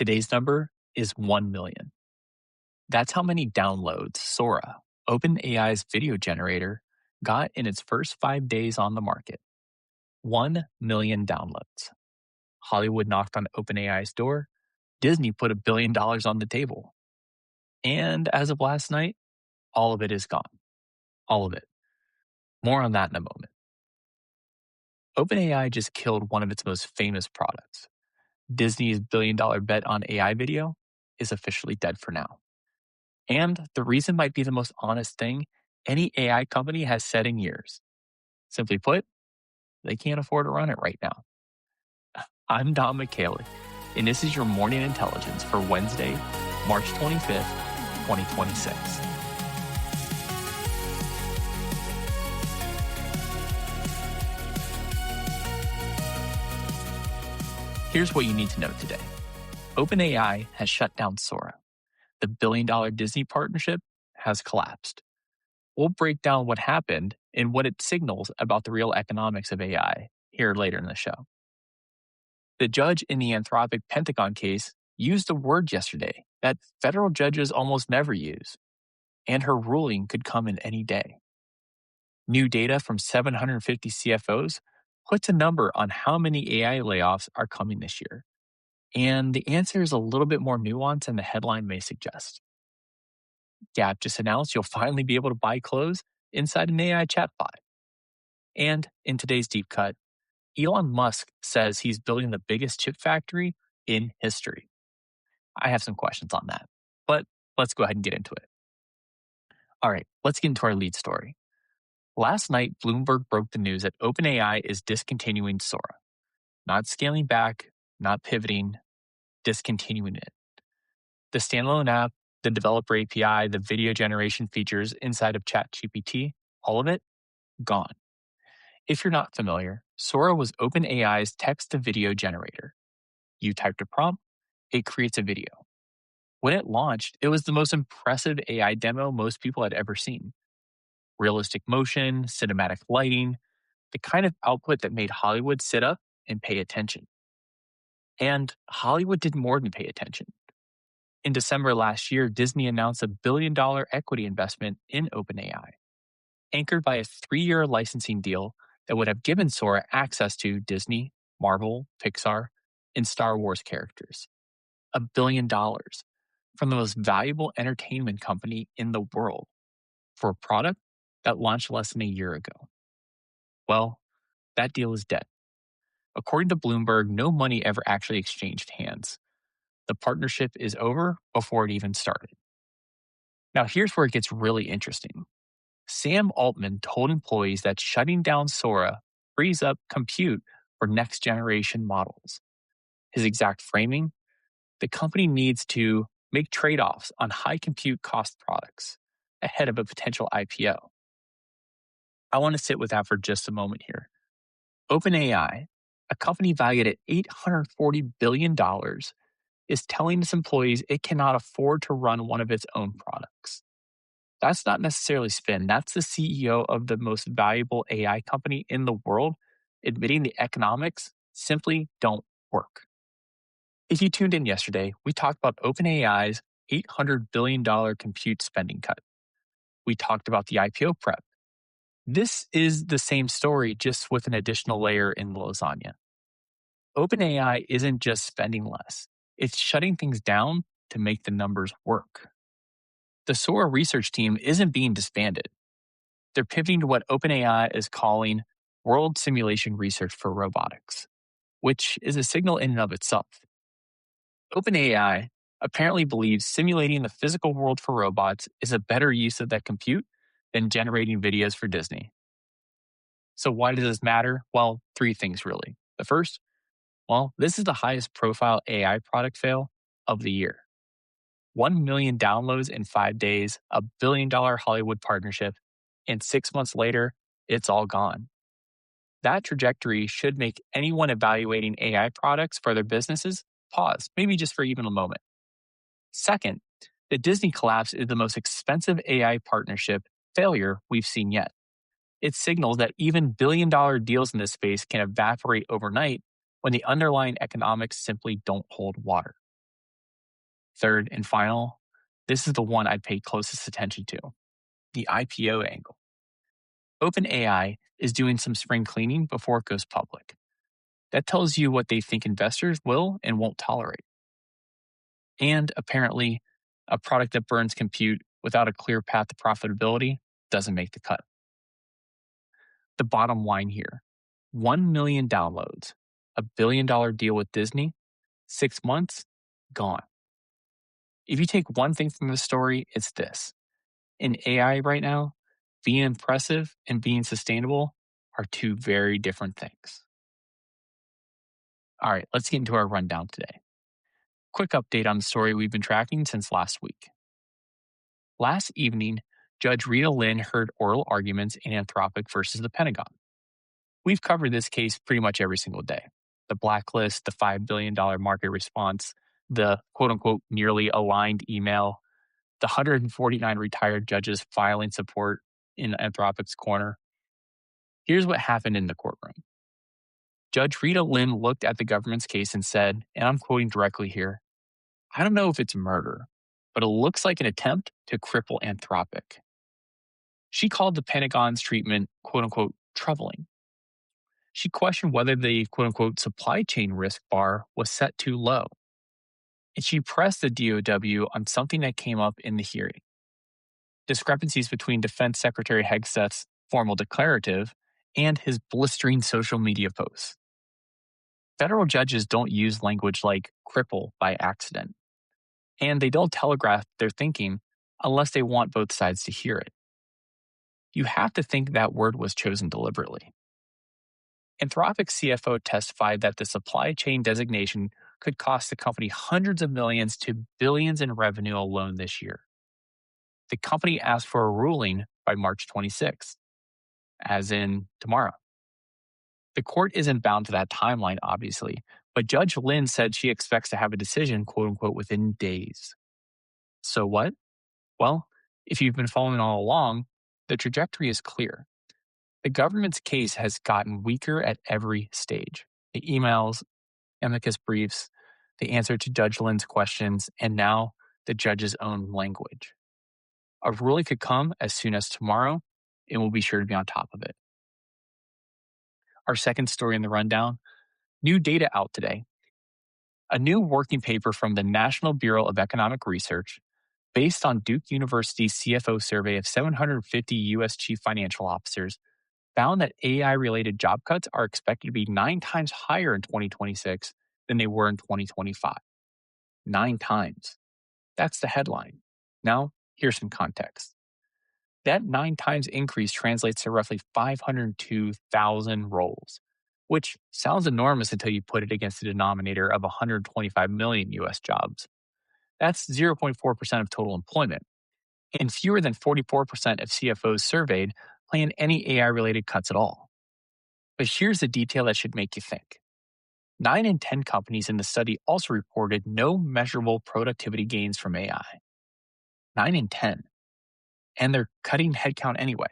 Today's number is 1 million. That's how many downloads Sora, OpenAI's video generator, got in its first 5 days on the market. 1 million downloads. Hollywood knocked on OpenAI's door. Disney put $1 billion on the table. And as of last night, all of it is gone. All of it. More on that in a moment. OpenAI just killed one of its most famous products. Disney's $1 billion bet on AI video is officially dead for now. And the reason might be the most honest thing any AI company has said in years. Simply put, they can't afford to run it right now. I'm Don McKaylee, and this is your Morning Intelligence for Wednesday, March 25th, 2026. Here's what you need to know today. OpenAI has shut down Sora. The billion-dollar Disney partnership has collapsed. We'll break down what happened and what it signals about the real economics of AI here later in the show. The judge in the Anthropic Pentagon case used a word yesterday that federal judges almost never use, and her ruling could come in any day. New data from 750 CFOs puts a number on how many AI layoffs are coming this year. And the answer is a little bit more nuanced than the headline may suggest. Gap just announced you'll finally be able to buy clothes inside an AI chatbot. And in today's Deep Cut, Elon Musk says he's building the biggest chip factory in history. I have some questions on that, but let's go ahead and get into it. All right, let's get into our lead story. Last night, Bloomberg broke the news that OpenAI is discontinuing Sora. Not scaling back, not pivoting, discontinuing it. The standalone app, the developer API, the video generation features inside of ChatGPT, all of it, gone. If you're not familiar, Sora was OpenAI's text-to-video generator. You typed a prompt, it creates a video. When it launched, it was the most impressive AI demo most people had ever seen. Realistic motion, cinematic lighting, the kind of output that made Hollywood sit up and pay attention. And Hollywood did more than pay attention. In December last year, Disney announced $1 billion equity investment in OpenAI, anchored by a 3-year licensing deal that would have given Sora access to Disney, Marvel, Pixar, and Star Wars characters. $1 billion from the most valuable entertainment company in the world for a product that launched less than a year ago. Well, that deal is dead. According to Bloomberg, no money ever actually exchanged hands. The partnership is over before it even started. Now, here's where it gets really interesting. Sam Altman told employees that shutting down Sora frees up compute for next generation models. His exact framing? The company needs to make trade-offs on high compute cost products ahead of a potential IPO. I want to sit with that for just a moment here. OpenAI, a company valued at $840 billion, is telling its employees it cannot afford to run one of its own products. That's not necessarily spin. That's the CEO of the most valuable AI company in the world admitting the economics simply don't work. If you tuned in yesterday, we talked about OpenAI's $800 billion compute spending cut. We talked about the IPO prep. This is the same story, just with an additional layer in the lasagna. OpenAI isn't just spending less. It's shutting things down to make the numbers work. The Sora research team isn't being disbanded. They're pivoting to what OpenAI is calling world simulation research for robotics, which is a signal in and of itself. OpenAI apparently believes simulating the physical world for robots is a better use of that compute than generating videos for Disney. So why does this matter? Well, 3 things really. The first, this is the highest profile AI product fail of the year. 1 million downloads in 5 days, $1 billion Hollywood partnership, and 6 months later, it's all gone. That trajectory should make anyone evaluating AI products for their businesses pause, maybe just for even a moment. Second, the Disney collapse is the most expensive AI partnership failure we've seen yet. It signals that even billion-dollar deals in this space can evaporate overnight when the underlying economics simply don't hold water. Third and final, this is the one I'd pay closest attention to, the IPO angle. OpenAI is doing some spring cleaning before it goes public. That tells you what they think investors will and won't tolerate. And apparently, a product that burns compute without a clear path to profitability doesn't make the cut. The bottom line here, 1 million downloads, a $1 billion deal with Disney, 6 months, gone. If you take one thing from the story, it's this. In AI right now, being impressive and being sustainable are two very different things. All right, let's get into our rundown today. Quick update on the story we've been tracking since last week. Last evening, Judge Rita Lynn heard oral arguments in Anthropic versus the Pentagon. We've covered this case pretty much every single day. The blacklist, the $5 billion market response, the quote-unquote nearly aligned email, the 149 retired judges filing support in Anthropic's corner. Here's what happened in the courtroom. Judge Rita Lynn looked at the government's case and said, and I'm quoting directly here, "I don't know if it's murder, but it looks like an attempt to cripple Anthropic." She called the Pentagon's treatment, quote-unquote, troubling. She questioned whether the quote-unquote supply chain risk bar was set too low. And she pressed the DOW on something that came up in the hearing. Discrepancies between Defense Secretary Hegseth's formal declarative and his blistering social media posts. Federal judges don't use language like cripple by accident, and they don't telegraph their thinking unless they want both sides to hear it. You have to think that word was chosen deliberately. Anthropic's CFO testified that the supply chain designation could cost the company hundreds of millions to billions in revenue alone this year. The company asked for a ruling by March 26th, as in tomorrow. The court isn't bound to that timeline, obviously, but Judge Lynn said she expects to have a decision, quote unquote, within days. So what? Well, if you've been following all along, the trajectory is clear. The government's case has gotten weaker at every stage. The emails, amicus briefs, the answer to Judge Lynn's questions, and now the judge's own language. A ruling could come as soon as tomorrow, and we'll be sure to be on top of it. Our second story in the rundown, new data out today. A new working paper from the National Bureau of Economic Research, based on Duke University's CFO survey of 750 U.S. chief financial officers, found that AI-related job cuts are expected to be 9 times higher in 2026 than they were in 2025. 9 times. That's the headline. Now, here's some context. That 9 times increase translates to roughly 502,000 roles, which sounds enormous until you put it against the denominator of 125 million U.S. jobs. That's 0.4% of total employment. And fewer than 44% of CFOs surveyed plan any AI-related cuts at all. But here's the detail that should make you think. 9 in 10 companies in the study also reported no measurable productivity gains from AI. 9 in 10. And they're cutting headcount anyway.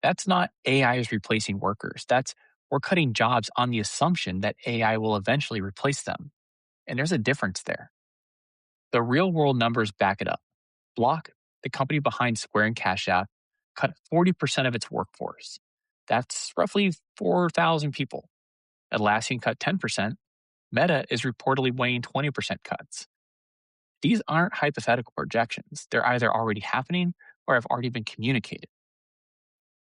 That's not AI is replacing workers. That's we're cutting jobs on the assumption that AI will eventually replace them. And there's a difference there. The real-world numbers back it up. Block, the company behind Square and Cash App, cut 40% of its workforce. That's roughly 4,000 people. Atlassian cut 10%. Meta is reportedly weighing 20% cuts. These aren't hypothetical projections. They're either already happening or have already been communicated.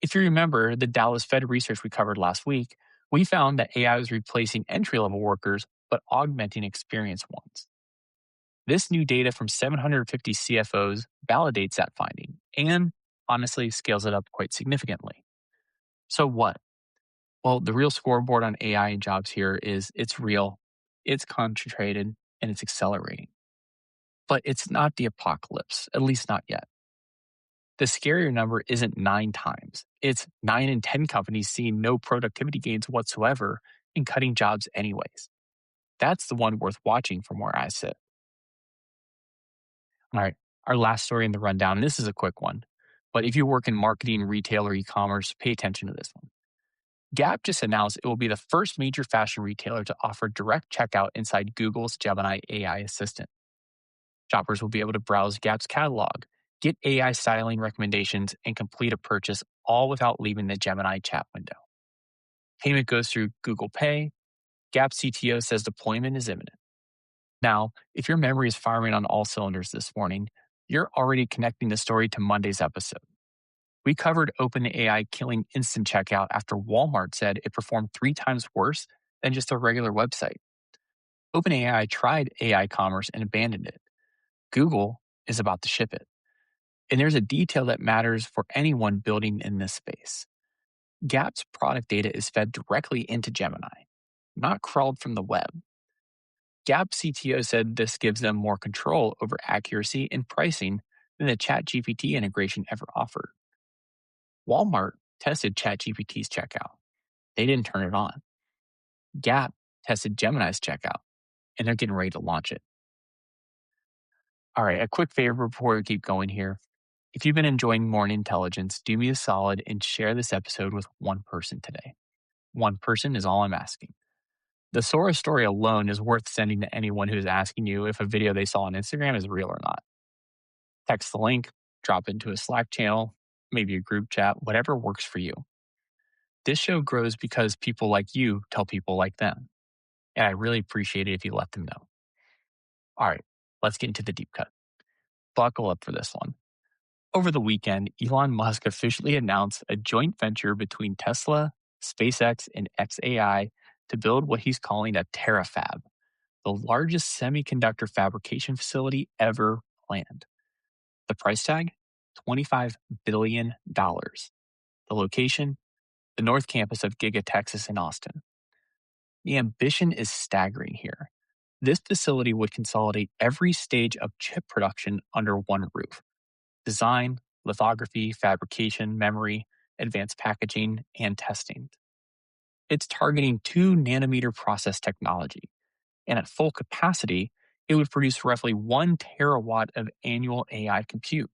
If you remember the Dallas Fed research we covered last week, we found that AI was replacing entry-level workers but augmenting experienced ones. This new data from 750 CFOs validates that finding and honestly scales it up quite significantly. So what? Well, the real scoreboard on AI and jobs here is it's real, it's concentrated, and it's accelerating. But it's not the apocalypse, at least not yet. The scarier number isn't 9 times. It's 9 in 10 companies seeing no productivity gains whatsoever and cutting jobs anyways. That's the one worth watching from where I sit. All right, our last story in the rundown, and this is a quick one. But if you work in marketing, retail, or e-commerce, pay attention to this one. Gap just announced it will be the first major fashion retailer to offer direct checkout inside Google's Gemini AI assistant. Shoppers will be able to browse Gap's catalog, get AI styling recommendations, and complete a purchase all without leaving the Gemini chat window. Payment goes through Google Pay. Gap CTO says deployment is imminent. Now, if your memory is firing on all cylinders this morning, you're already connecting the story to Monday's episode. We covered OpenAI killing instant checkout after Walmart said it performed 3 times worse than just a regular website. OpenAI tried AI commerce and abandoned it. Google is about to ship it. And there's a detail that matters for anyone building in this space. Gap's product data is fed directly into Gemini, not crawled from the web. Gap CTO said this gives them more control over accuracy and pricing than the ChatGPT integration ever offered. Walmart tested ChatGPT's checkout. They didn't turn it on. Gap tested Gemini's checkout, and they're getting ready to launch it. All right, a quick favor before we keep going here. If you've been enjoying Morning Intelligence, do me a solid and share this episode with one person today. One person is all I'm asking. The Sora story alone is worth sending to anyone who is asking you if a video they saw on Instagram is real or not. Text the link, drop it into a Slack channel, maybe a group chat, whatever works for you. This show grows because people like you tell people like them. And I really appreciate it if you let them know. All right, let's get into the deep cut. Buckle up for this one. Over the weekend, Elon Musk officially announced a joint venture between Tesla, SpaceX, and xAI to build what he's calling a TerraFab, the largest semiconductor fabrication facility ever planned. The price tag? $25 billion. The location? The North Campus of Giga Texas in Austin. The ambition is staggering here. This facility would consolidate every stage of chip production under one roof: design, lithography, fabrication, memory, advanced packaging, and testing. It's targeting 2 nanometer process technology, and at full capacity, it would produce roughly 1 terawatt of annual AI compute,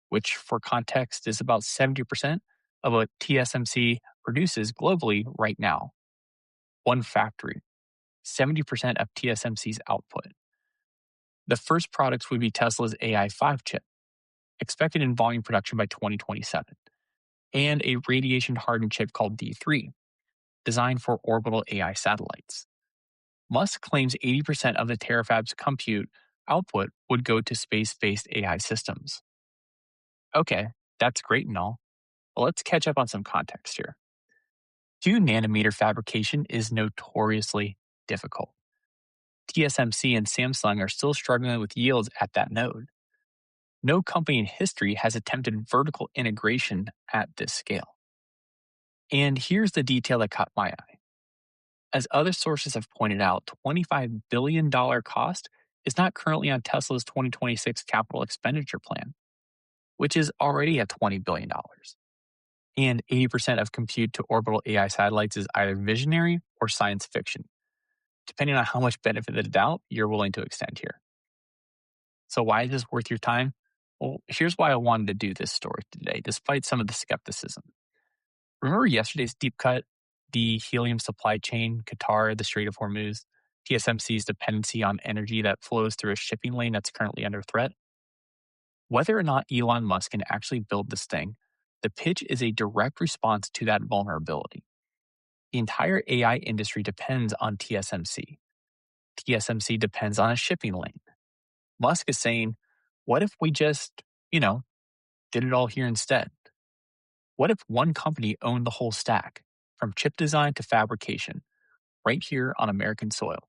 which for context is about 70% of what TSMC produces globally right now. One factory, 70% of TSMC's output. The first products would be Tesla's AI5 chip, expected in volume production by 2027, and a radiation-hardened chip called D3, designed for orbital AI satellites. Musk claims 80% of the TerraFab's compute output would go to space-based AI systems. Okay, that's great and all, but let's catch up on some context here. 2 nanometer fabrication is notoriously difficult. TSMC and Samsung are still struggling with yields at that node. No company in history has attempted vertical integration at this scale. And here's the detail that caught my eye. As other sources have pointed out, $25 billion cost is not currently on Tesla's 2026 capital expenditure plan, which is already at $20 billion. And 80% of compute to orbital AI satellites is either visionary or science fiction, depending on how much benefit of the doubt you're willing to extend here. So why is this worth your time? Well, here's why I wanted to do this story today, despite some of the skepticism. Remember yesterday's deep cut, the helium supply chain, Qatar, the Strait of Hormuz, TSMC's dependency on energy that flows through a shipping lane that's currently under threat? Whether or not Elon Musk can actually build this thing, the pitch is a direct response to that vulnerability. The entire AI industry depends on TSMC. TSMC depends on a shipping lane. Musk is saying, what if we just, did it all here instead? What if one company owned the whole stack, from chip design to fabrication, right here on American soil?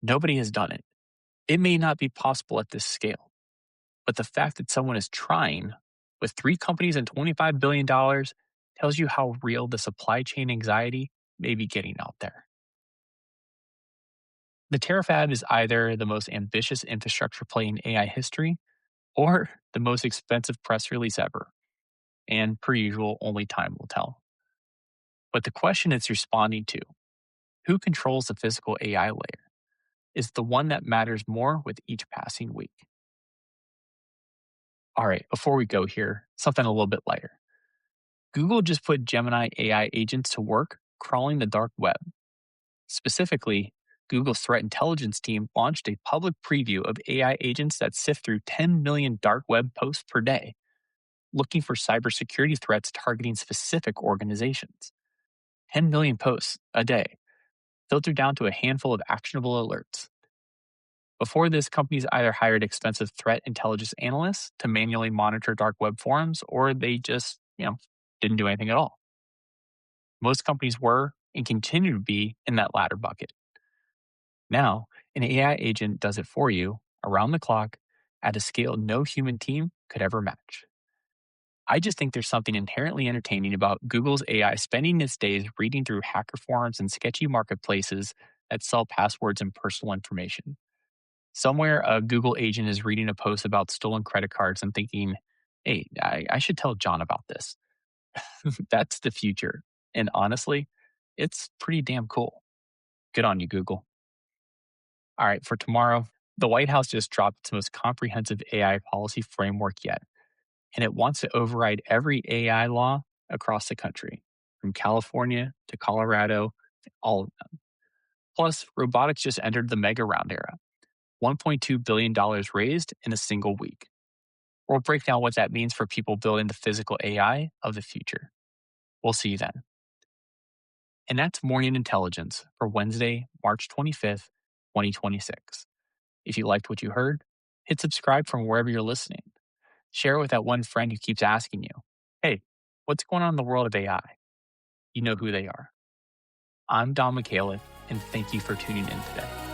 Nobody has done it. It may not be possible at this scale, but the fact that someone is trying with 3 companies and $25 billion tells you how real the supply chain anxiety may be getting out there. The TerraFab is either the most ambitious infrastructure play in AI history or the most expensive press release ever. And per usual, only time will tell. But the question it's responding to, who controls the physical AI layer, is the one that matters more with each passing week. All right, before we go here, something a little bit lighter. Google just put Gemini AI agents to work crawling the dark web. Specifically, Google's threat intelligence team launched a public preview of AI agents that sift through 10 million dark web posts per day, looking for cybersecurity threats targeting specific organizations. 10 million posts a day, filtered down to a handful of actionable alerts. Before this, companies either hired expensive threat intelligence analysts to manually monitor dark web forums, or they just, didn't do anything at all. Most companies were and continue to be in that latter bucket. Now, an AI agent does it for you around the clock at a scale no human team could ever match. I just think there's something inherently entertaining about Google's AI spending its days reading through hacker forums and sketchy marketplaces that sell passwords and personal information. Somewhere, a Google agent is reading a post about stolen credit cards and thinking, hey, I should tell John about this. That's the future. And honestly, it's pretty damn cool. Good on you, Google. All right, for tomorrow, the White House just dropped its most comprehensive AI policy framework yet, and it wants to override every AI law across the country, from California to Colorado, all of them. Plus, robotics just entered the mega round era. $1.2 billion raised in a single week. We'll break down what that means for people building the physical AI of the future. We'll see you then. And that's Morning Intelligence for Wednesday, March 25th, 2026. If you liked what you heard, hit subscribe from wherever you're listening. Share it with that one friend who keeps asking you, hey, what's going on in the world of AI? You know who they are. I'm Don McCaleb, and thank you for tuning in today.